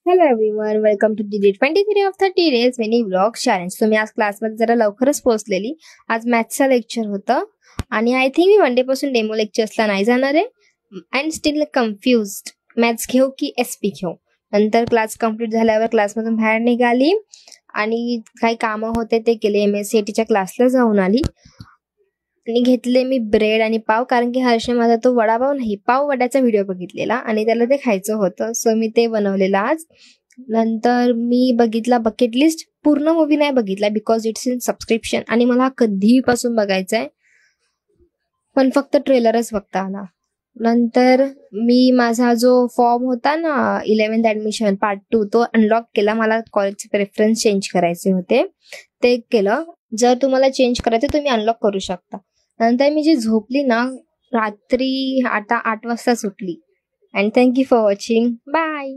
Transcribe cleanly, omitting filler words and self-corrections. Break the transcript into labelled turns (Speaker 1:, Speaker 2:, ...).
Speaker 1: Hello everyone, welcome to the 23 of 30 days mini vlog challenge. तुम्ही आज क्लासमध्ये जरा लवकरच पोहोचलेली. आज मॅथ्सचं लेक्चर होतं आणि आय थिंक मी मंडे पासून डेमो लेक्चर्सला नाही जाणार आहे. अँड स्टील कन्फ्युज्ड, मॅथ्स घेऊ की एसपी घेऊ. नंतर क्लास कंप्लीट झाल्यावर क्लासमधून बाहेर निघाली आणि काही कामं होते ते केले. MSCITच्या क्लासला जाऊन आली आणि घेतले मी ब्रेड आणि पाव, कारण की हर्षने माझा तो वडापाव नाही पाव वड्याचा व्हिडिओ बघितलेला आणि त्याला ते खायचं होतं, सो मी ते बनवलेलं आज. नंतर मी बघितला बकेट लिस्ट. पूर्ण मूवी नाही बघितला बिकॉज इट्स इन सबस्क्रिप्शन आणि मला कधीपासून बघायचं आहे, पण फक्त ट्रेलरच बघता आला. नंतर मी माझा जो फॉर्म होता ना 11th ॲडमिशन पार्ट 2 तो अनलॉक केला. मला कॉलेजचे प्रेफरन्स चेंज करायचे होते, ते केलं. जर तुम्हाला चेंज करायचं तुम्ही अनलॉक करू शकता. नंतर मी जी झोपली ना रात्री 8 वाजता सुटली. And thank you for watching. Bye.